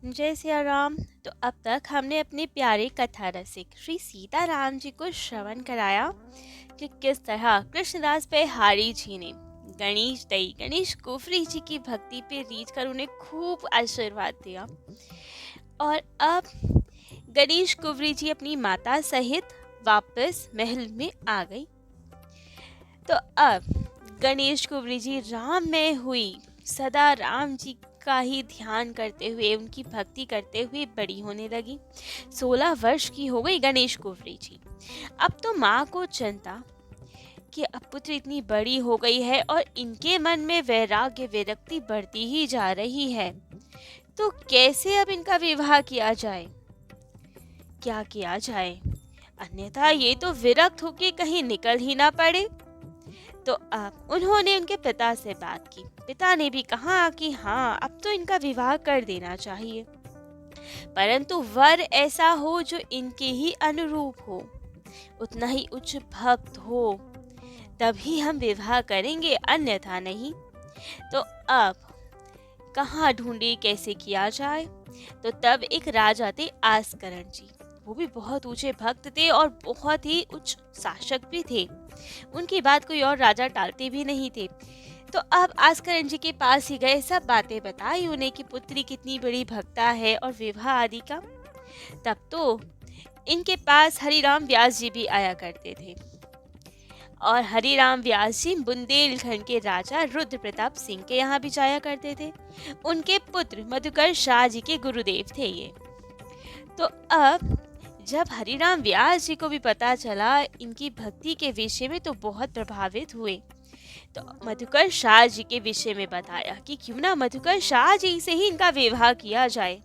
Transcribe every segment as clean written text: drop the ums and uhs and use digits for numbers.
जय सिया राम। तो अब तक हमने अपने प्यारे कथा रसिक श्री सीताराम जी को श्रवण कराया कि किस तरह कृष्णदास पे हारी जी ने गणेश कुफरी जी की भक्ति पे रीझ कर उन्हें खूब आशीर्वाद दिया। और अब गणेश कुफरी जी अपनी माता सहित वापस महल में आ गई। तो अब गणेश कुंवरी जी राम में हुई सदा राम जी का ही ध्यान करते हुए उनकी भक्ति करते हुए बड़ी होने लगी। 16 वर्ष की हो गई गणेश कुंवरी जी। अब तो माँ को चिंता कि अब पुत्र इतनी बड़ी हो गई है और इनके मन में वैराग्य विरक्ति बढ़ती ही जा रही है, तो कैसे अब इनका विवाह किया जाए, क्या किया जाए, अन्यथा ये तो विरक्त होके कहीं निकल ही ना पड़े। तो अब उन्होंने उनके पिता से बात की। पिता ने भी कहा कि हाँ, अब तो इनका विवाह कर देना चाहिए, परंतु वर ऐसा हो जो इनके ही अनुरूप हो, उतना ही उच्च भक्त हो, तभी हम विवाह करेंगे, अन्यथा नहीं। तो अब कहाँ ढूंढे, कैसे किया जाए। तो तब एक राजा थे आस्करण जी। वो भी बहुत ऊंचे भक्त थे और बहुत ही उच्च शासक भी थे। उनकी बात कोई और राजा टालते भी नहीं थे। तो अब आस्करण जी के पास ही गए, सब बातें बताई उन्हें कि पुत्री कितनी बड़ी भक्ता है और विवाह आदि का। तब तो इनके पास हरिराम व्यास जी भी आया करते थे और हरिराम व्यास जी बुंदेलखंड के राजा रुद्र प्रताप सिंह के यहाँ भी जाया करते थे। उनके पुत्र मधुकर शाह जी के गुरुदेव थे ये। तो अब जब हरिराम व्यास जी को भी पता चला इनकी भक्ति के विषय में, तो बहुत प्रभावित हुए। तो मधुकर शाह जी के विषय में बताया कि क्यों ना मधुकर शाह जी से ही इनका विवाह किया जाए,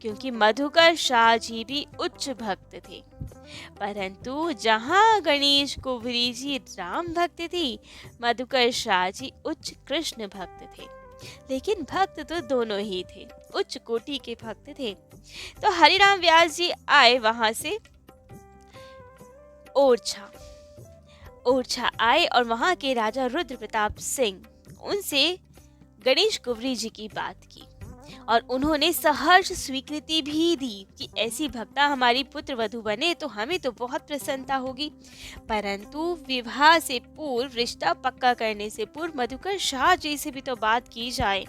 क्योंकि मधुकर शाह जी भी उच्च भक्त थे। परंतु जहाँ गणेश कुंवरी जी राम भक्त थी, मधुकर शाह जी उच्च कृष्ण भक्त थे। लेकिन भक्त तो दोनों ही थे, उच्च कोटि के भक्त थे। तो हरिराम व्यास जी आए वहां से ओरछा ओरछा आए और वहां के राजा रुद्र प्रताप सिंह उनसे गणेश कुंवरी जी की बात की और उन्होंने सहर्ष स्वीकृति भी दी कि ऐसी भक्ता हमारी पुत्र वधू बने तो हमें तो बहुत प्रसन्नता होगी, परंतु विवाह से पूर्व, रिश्ता पक्का करने से पूर्व मधुकर शाह जी से भी तो बात की जाए।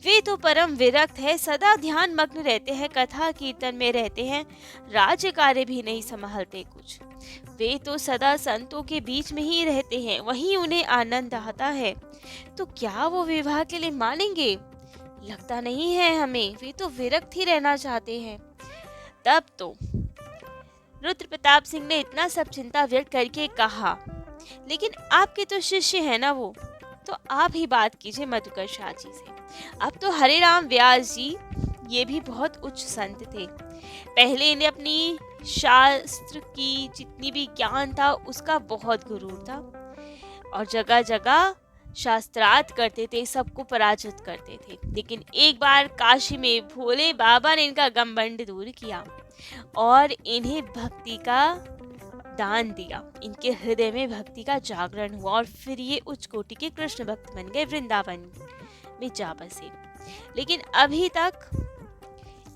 वे तो परम विरक्त है, सदा ध्यान मग्न रहते हैं, कथा कीर्तन में रहते हैं, राज्य कार्य भी नहीं संभालते कुछ। वे तो सदा संतों के बीच में ही रहते हैं, वहीं उन्हें आनंद आता है। तो क्या वो विवाह के लिए मानेंगे? लगता नहीं है हमें, वे तो विरक्त ही रहना चाहते हैं। तब तो रुद्र प्रताप सिंह ने इतना सब चिंता व्यक्त करके कहा, लेकिन आपके तो शिष्य है ना वो, तो आप ही बात कीजिए मधुकर शाह जी से। अब तो हरिराम व्यास जी ये भी बहुत उच्च संत थे। पहले इन्हें अपनी शास्त्र की जितनी भी ज्ञान था उसका बहुत गुरूर था और जगह जगह शास्त्रार्थ करते थे, सबको पराजित करते थे। लेकिन एक बार काशी में भोले बाबा ने इनका घमंड दूर किया और इन्हें भक्ति का दान दिया। इनके हृदय में भक्ति का जागरण हुआ और फिर ये उच्च कोटि के कृष्ण भक्त बन गए, वृंदावन में जा बसे। लेकिन अभी तक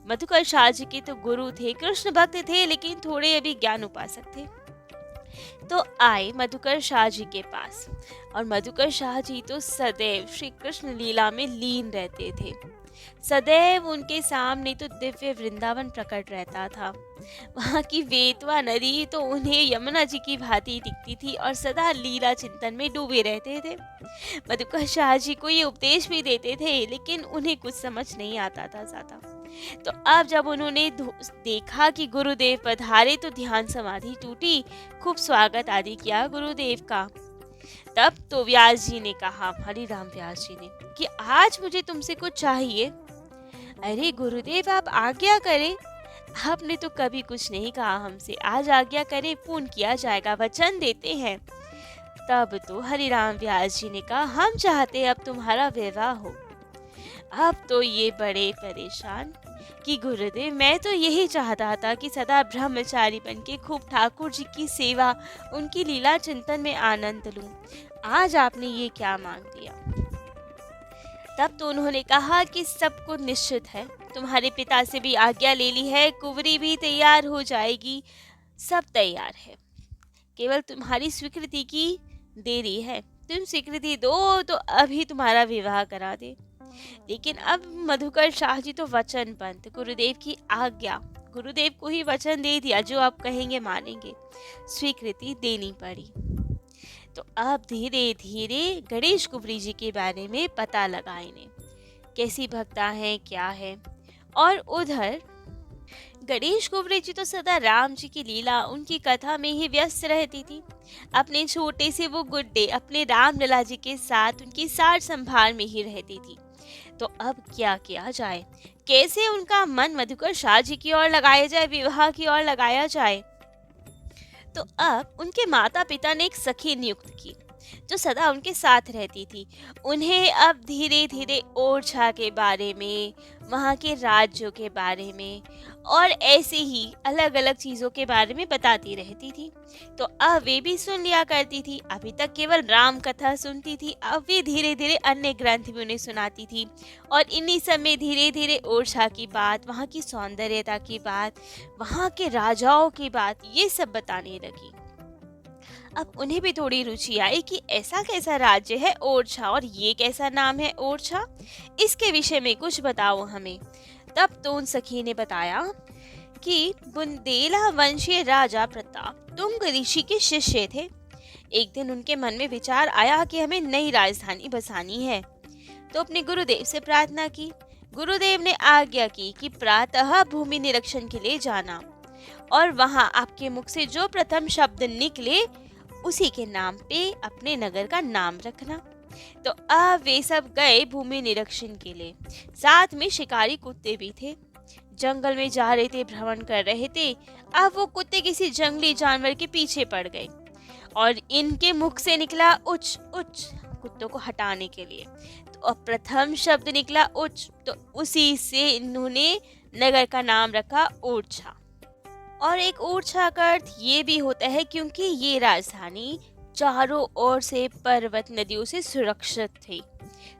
मधुकर शाह जी के तो गुरु थे, कृष्ण भक्त थे, लेकिन थोड़े अभी ज्ञान उपासक थे। तो आए मधुकर शाह जी के पास और मधुकर शाह जी तो सदैव श्री कृष्ण लीला में लीन रहते थे। सदैव उनके सामने तो दिव्य वृंदावन प्रकट रहता था। वहाँ की वेतवा नदी तो उन्हें यमुना जी की भांति दिखती थी और सदा लीला चिंतन में डूबे रहते थे। मधुकर शाह जी को ये उपदेश भी देते थे, लेकिन उन्हें कुछ समझ नहीं आता था ज्यादा। तो अब जब उन्होंने देखा कि गुरुदेव पधारे तो ध्यान समाधि टूटी, खूब स्वागत आदि किया गुरुदेव का। तब तो व्यास जी ने कहा, हरिराम व्यास जी ने, कि आज मुझे तुमसे कुछ चाहिए। अरे गुरुदेव, आप आज्ञा करें, आपने तो कभी कुछ नहीं कहा हमसे, आज आज्ञा करें, पूर्ण किया जाएगा, वचन देते हैं। तब तो हरिराम व्यास जी ने कहा, हम चाहते अब तुम्हारा विवाह हो। अब तो ये बड़े परेशान कि गुरुदेव, मैं तो यही चाहता था कि सदा ब्रह्मचारी बन के खूब ठाकुर जी की सेवा, उनकी लीला चिंतन में आनंद लूं। आज आपने ये क्या मांग दिया? तब तो उन्होंने कहा कि सब कुछ निश्चित है, तुम्हारे पिता से भी आज्ञा ले ली है, कुंवरी भी तैयार हो जाएगी, सब तैयार है, केवल तुम्हारी स्वीकृति की देरी है। तुम स्वीकृति दो तो अभी तुम्हारा विवाह करा दे। लेकिन अब मधुकर शाह जी तो वचनबद्ध, गुरुदेव की आज्ञा, गुरुदेव को ही वचन दे दिया, जो आप कहेंगे मानेंगे, स्वीकृति देनी पड़ी। तो अब धीरे धीरे गणेश कुंवरी जी के बारे में पता लगा इन्हें, कैसी भक्ता है, क्या है। और उधर गणेश कुंवरी जी तो सदा राम जी की लीला, उनकी कथा में ही व्यस्त रहती थी। अपने छोटे से वो गुड्डे अपने राम लला जी के साथ उनकी सार संभाल में ही रहती थी। तो अब क्या किया जाए, कैसे उनका मन मधुकर शाह जी की ओर लगाया जाए, विवाह की ओर लगाया जाए। तो अब उनके माता पिता ने एक सखी नियुक्त की जो सदा उनके साथ रहती थी। उन्हें अब धीरे धीरे ओरछा के बारे में, वहाँ के राज्यों के बारे में और ऐसे ही अलग अलग चीज़ों के बारे में बताती रहती थी। तो अब वे भी सुन लिया करती थी। अभी तक केवल राम कथा सुनती थी, अब वे धीरे धीरे अन्य ग्रंथ भी उन्हें सुनाती थी। और इन्हीं सब में धीरे धीरे ओरछा की बात, वहाँ की सौंदर्यता की बात, वहाँ के राजाओं की बात, ये सब बताने लगी। अब उन्हें भी थोड़ी रुचि आई कि ऐसा कैसा राज्य है ओरछा, और ये कैसा नाम है ओरछा, इसके विषय में कुछ बताओ हमें। तब तो उन सखी ने बताया कि बुंदेला वंशीय राजा प्रताप तुंग ऋषि के शिष्य थे। एक दिन उनके मन में विचार आया कि हमें नई राजधानी बसानी है, तो अपने गुरुदेव से प्रार्थना की। गुरुदेव ने आज्ञा की कि प्रातः भूमि निरीक्षण के लिए जाना और वहां आपके मुख से जो प्रथम शब्द निकले उसी के नाम पे अपने नगर का नाम रखना। तो अब वे सब गए भूमि निरीक्षण के लिए। साथ में शिकारी कुत्ते भी थे, जंगल में जा रहे थे, भ्रमण कर रहे थे। अब वो कुत्ते किसी जंगली जानवर के पीछे पड़ गए और इनके मुख से निकला उच उच, कुत्तों को हटाने के लिए। तो अब प्रथम शब्द निकला उच, तो उसी से इन्होंने नगर का नाम रखा ओरछा। और एक ओरछा का अर्थ ये भी होता है क्योंकि ये राजधानी चारों ओर से पर्वत नदियों से सुरक्षित थी,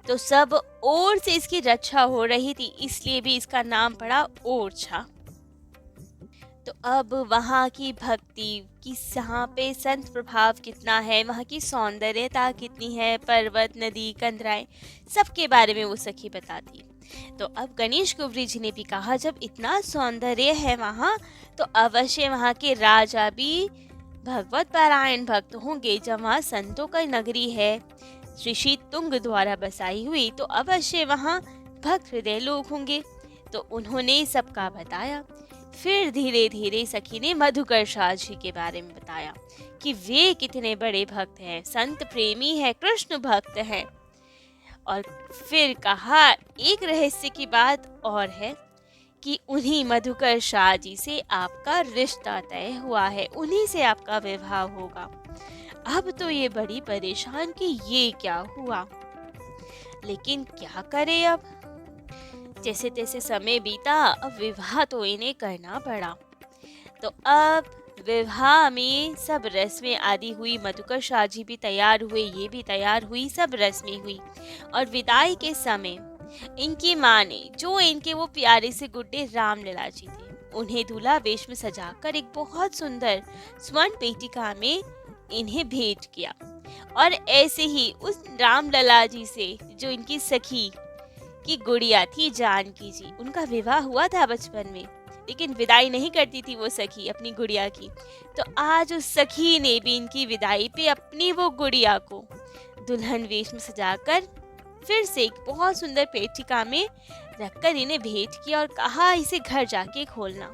तो सब ओर से इसकी रक्षा हो रही थी, इसलिए भी इसका नाम पड़ा ओरछा। तो अब वहाँ की भक्ति कि यहाँ पे संत प्रभाव कितना है, वहाँ की सौंदर्यता कितनी है, पर्वत, नदी, कंदराएं, सबके बारे में वो सखी बताती। तो अब गणेश कुंवरी जी ने भी कहा, जब इतना सौंदर्य है वहाँ, तो अवश्य वहाँ के राजा भी भगवत पारायण भक्त होंगे। जब वहाँ संतों का नगरी है, ऋषि तुंग द्वारा बसाई हुई, तो अवश्य वहाँ भक्त हृदय लोग होंगे। तो उन्होंने सबका बताया। फिर धीरे धीरे सखी ने मधुकर शाह जी के बारे में बताया कि वे कितने बड़े भक्त हैं, संत प्रेमी है, कृष्ण भक्त हैं। और फिर कहा एक रहस्य की बात और है कि उन्हीं मधुकर शाह जी से आपका रिश्ता तय हुआ है, उन्हीं से आपका विवाह होगा। अब तो ये बड़ी परेशान कि ये क्या हुआ, लेकिन क्या करे। अब जैसे तैसे समय बीता, अब विवाह तो इन्हें करना पड़ा। तो अब विवाह में सब रस्में आदि हुई, मधुकर शाह जी भी तैयार हुए, ये भी तैयार हुई, सब रस्में हुई। और विदाई के समय इनकी माँ ने, जो इनके वो प्यारे से गुड्डे रामलला जी थे, उन्हें दूल्हा वेश में सजाकर एक बहुत सुंदर स्वर्ण पेटिका में इन्हें भेंट किया। और ऐसे ही उस रामलला जी से जो इनकी सखी की गुड़िया थी जानकी जी, उनका विवाह हुआ था बचपन में, लेकिन विदाई नहीं करती थी वो सखी अपनी गुड़िया की। तो आज उस सखी ने भी इनकी विदाई पे अपनी वो गुड़िया को दुल्हन वेश में सजाकर फिर से एक बहुत सुंदर पेटिका में रखकर इन्हें भेंट किया और कहा इसे घर जाके खोलना।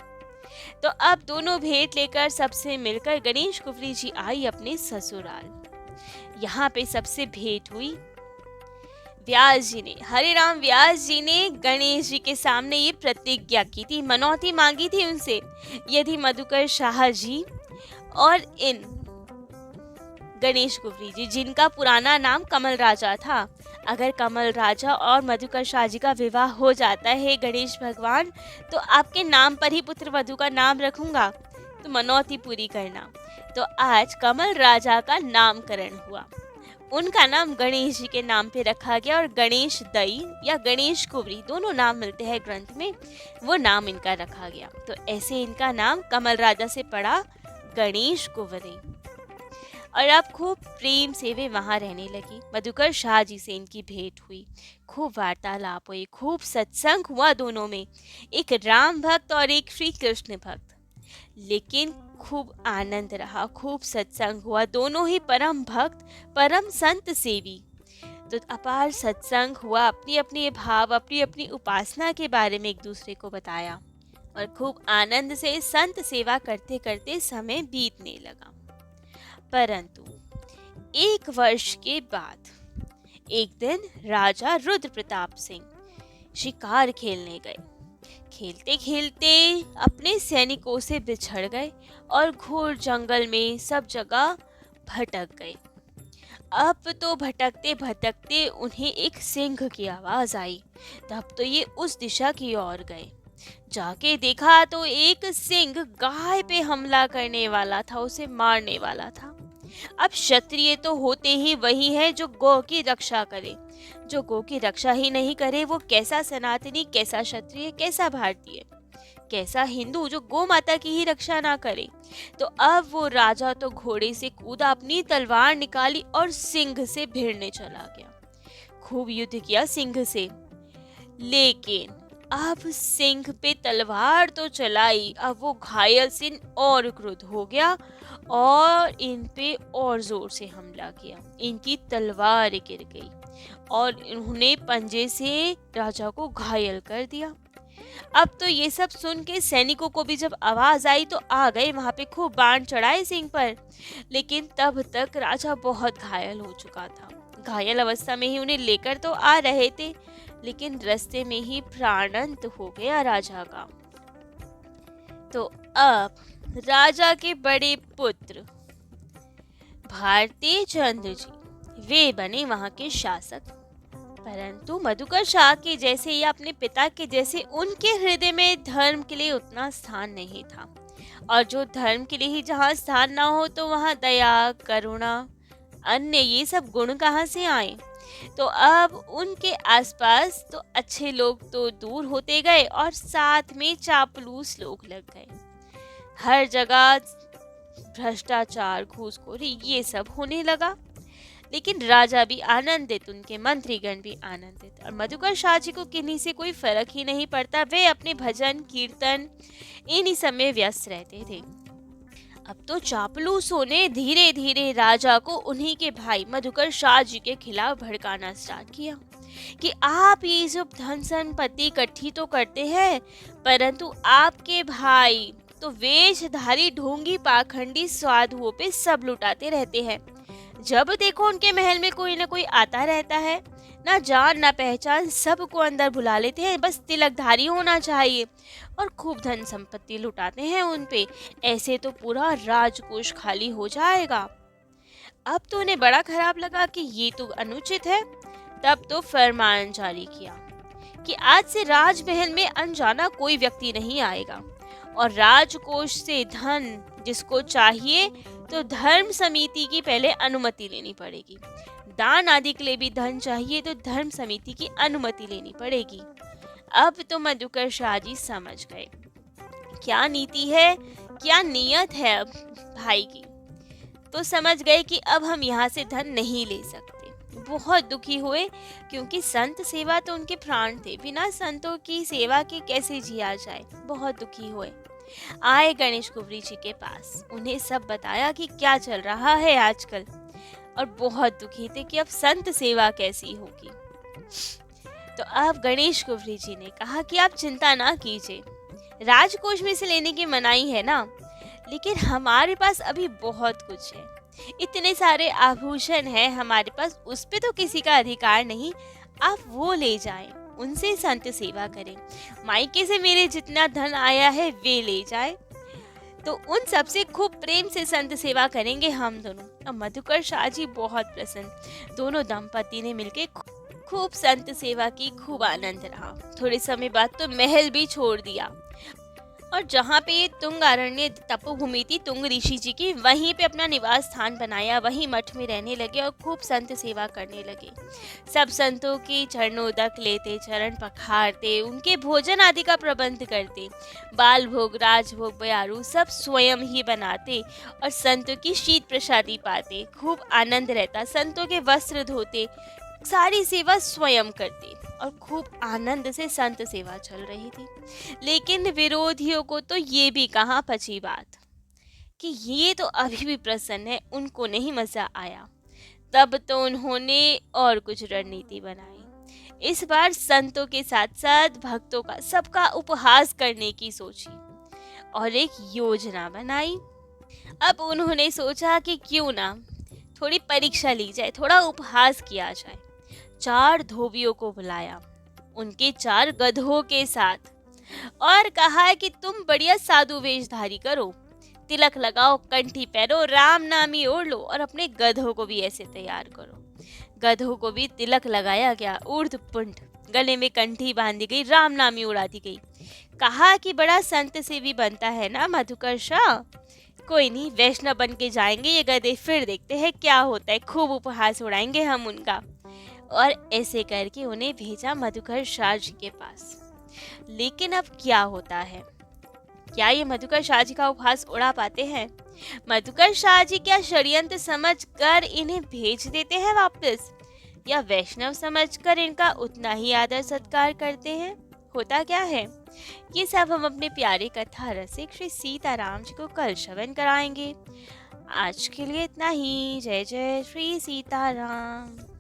तो अब दोनों भेंट लेकर सबसे मिलकर गणेश कुंवरी जी आई अपने ससुराल। यहाँ पे सबसे भेंट हुई व्यास जी ने, हरे राम व्यास जी ने गणेश जी के सामने ये प्रतिज्ञा की थी, मनौती मांगी थी उनसे, यदि मधुकर शाह जी और इन गणेश कुंवरी जी, जिनका पुराना नाम कमल राजा था, अगर कमल राजा और मधुकर शाह जी का विवाह हो जाता है गणेश भगवान, तो आपके नाम पर ही पुत्र वधू का नाम रखूंगा, तो मनौती पूरी करना। तो आज कमल राजा का नामकरण हुआ। उनका नाम गणेश जी के नाम पे रखा गया और गणेश दई या गणेश कुंवरी दोनों नाम मिलते हैं ग्रंथ में, वो नाम इनका रखा गया। तो ऐसे इनका नाम कमल राजा से पड़ा गणेश कुंवरी। और अब खूब प्रेम से वे वहां रहने लगी। मधुकर शाह जी से इनकी भेंट हुई, खूब वार्तालाप हुई, खूब सत्संग हुआ दोनों में, एक राम भक्त और एक श्री कृष्ण भक्त। लेकिन खूब आनंद रहा, खूब सत्संग हुआ, दोनों ही परम भक्त परम संत सेवी। तो अपार सत्संग हुआ, अपनी अपनी भाव अपनी अपनी उपासना के बारे में एक दूसरे को बताया और खूब आनंद से संत सेवा करते करते समय बीतने लगा। परंतु 1 वर्ष के बाद एक दिन राजा रुद्र प्रताप सिंह शिकार खेलने गए। खेलते खेलते अपने सैनिकों से बिछड़ गए और घोर जंगल में सब जगह भटक गए। अब तो भटकते भटकते उन्हें एक सिंह की आवाज आई। तब तो ये उस दिशा की ओर गए। जाके देखा तो एक सिंह गाय पे हमला करने वाला था, उसे मारने वाला था। अब क्षत्रिय तो होते ही वही है जो गौ की रक्षा करे। जो गौ की रक्षा ही नहीं करे वो कैसा सनातनी, कैसा क्षत्रिय, कैसा भारतीय, कैसा हिंदू जो गौ माता की ही रक्षा ना करे। तो अब वो राजा तो घोड़े से कूदा, अपनी तलवार निकाली और सिंह से भिड़ने चला गया। खूब युद्ध किया सिंह से, लेकिन अब सिंह पे तलवार तो चलाई, अब वो घायल सिंह और क्रुद्ध हो गया और इन पे और जोर से हमला किया। इनकी तलवार गिर गई और इन्होंने पंजे से राजा को घायल कर दिया। अब तो ये सब सुन के सैनिकों को भी जब आवाज आई तो आ गए वहां पे, खूब बाण चढ़ाए सिंह पर। लेकिन तब तक राजा बहुत घायल हो चुका था। घायल अवस्था में ही उन्हें लेकर तो आ रहे थे, लेकिन रास्ते में ही प्राणांत हो गया राजा का। तो अब राजा के बड़े पुत्र भारती चंद्र जी वे बने वहां के शासक। परंतु मधुकर शाह के जैसे या अपने पिता के जैसे उनके हृदय में धर्म के लिए उतना स्थान नहीं था। और जो धर्म के लिए ही जहाँ स्थान ना हो तो वहाँ दया, करुणा, अन्य ये सब गुण कहाँ से आए। तो अब उनके आसपास तो अच्छे लोग तो दूर होते गए और साथ में चापलूस लोग लग गए। हर जगह भ्रष्टाचार, घूसखोरी ये सब होने लगा। लेकिन राजा भी आनंदित, उनके मंत्रीगण भी आनंदित, और मधुकर शाह जी को किन्हीं से कोई फर्क ही नहीं पड़ता। वे अपने भजन कीर्तन इन्हीं सब में व्यस्त रहते थे। अब तो चापलूसों ने धीरे धीरे राजा को उन्हीं के भाई मधुकर शाह जी के खिलाफ भड़काना स्टार्ट किया कि आप ये सब धन संपत्ति इकट्ठी तो करते हैं, परंतु आपके भाई तो वेशधारी, ढोंगी, पाखंडी साधुओं पे सब लुटाते रहते हैं। जब देखो उनके महल में कोई ना कोई आता रहता है, ना जान ना पहचान, सबको अंदर बुला लेते हैं, बस तिलकधारी होना चाहिए, और खूब धन संपत्ति लुटाते हैं उन पे। ऐसे तो पूरा राजकोष खाली हो जाएगा। अब तो उन्हें बड़ा खराब लगा कि ये तो अनुचित है। तब तो फरमान जारी किया कि आज से राजमहल में अनजाना कोई व्यक्ति नहीं आएगा और राजकोष से धन जिसको चाहिए तो धर्म समिति की पहले अनुमति लेनी पड़ेगी। दान आदि के लिए भी धन चाहिए तो धर्म समिति की अनुमति लेनी पड़ेगी। अब तो मधुकर शाह जी समझ गए क्या नीति है, क्या नियत है अब भाई की। तो समझ गए कि अब हम यहाँ से धन नहीं ले सकते। बहुत दुखी हुए क्योंकि संत सेवा तो उनके प्राण थे, बिना संतों की सेवा के कैसे जिया जाए। बहुत दुखी हुए, आए गणेश कुंवरी जी के पास, उन्हें सब बताया कि क्या चल रहा है आजकल, और बहुत दुखी थे कि अब संत सेवा कैसी होगी। तो अब गणेश कुंवरी जी ने कहा कि आप चिंता ना कीजिए, राजकोष में से लेने की मनाही है ना, लेकिन हमारे पास अभी बहुत कुछ है, इतने सारे आभूषण हैं हमारे पास, उस पे तो किसी का अधिकार नहीं, आप वो ले जाएं, उनसे संत सेवा करें, मायके से मेरे जितना धन आया है वे ले जाए, तो उन सबसे खूब प्रेम से संत सेवा करेंगे हम दोनों। अब मधुकर शाह जी बहुत प्रसन्न, दोनों दंपति ने मिलके खूब संत सेवा की, खूब आनंद रहा। थोड़े समय बाद तो महल भी छोड़ दिया और जहाँ पे ये तुंग अरण्य तपोभूमि थी तुंग ऋषि जी की, वहीं पे अपना निवास स्थान बनाया, वहीं मठ में रहने लगे और खूब संत सेवा करने लगे। सब संतों की चरणोदक लेते, चरण पखारते, उनके भोजन आदि का प्रबंध करते, बाल भोग, राजभोग, बयारू सब स्वयं ही बनाते और संतों की शीत प्रसादी पाते। खूब आनंद रहता, संतों के वस्त्र धोते, सारी सेवा स्वयं करते और खूब आनंद से संत सेवा चल रही थी। लेकिन विरोधियों को तो ये भी कहाँ पची बात कि ये तो अभी भी प्रसन्न है, उनको नहीं मजा आया। तब तो उन्होंने और कुछ रणनीति बनाई। इस बार संतों के साथ साथ भक्तों का सबका उपहास करने की सोची और एक योजना बनाई। अब उन्होंने सोचा कि क्यों ना थोड़ी परीक्षा ली जाए, थोड़ा उपहास किया जाए। 4 धोबियों को बुलाया, उनके 4 गधों के साथ, और कहा कि तुम बढ़िया साधु वेशधारी करो, तिलक लगाओ, कंठी पहनो, राम नामी ओढ़ लो और अपने गधों को भी ऐसे तैयार करो। गधों को भी तिलक लगाया गया, ऊर्ध्व पुंड, गले में कंठी बांधी गई, राम नामी उड़ा दी गई। कहा कि बड़ा संत सेवी बनता है ना मधुकर शाह, कोई नहीं, वैष्णव बन के जाएंगे ये गधे, फिर देखते हैं क्या होता है, खूब उपहास उड़ाएंगे हम उनका। और ऐसे करके उन्हें भेजा मधुकर शाह जी के पास। लेकिन अब क्या होता है, क्या ये मधुकर शाह जी का उपहास उड़ा पाते हैं? मधुकर शाह जी क्या षड्यंत्र समझकर इन्हें भेज देते हैं वापस, या वैष्णव समझकर इनका उतना ही आदर सत्कार करते हैं? होता क्या है, ये सब हम अपने प्यारे कथा रसिक श्री सीताराम जी को कल श्रवण कराएंगे। आज के लिए इतना ही। जय जय श्री सीताराम।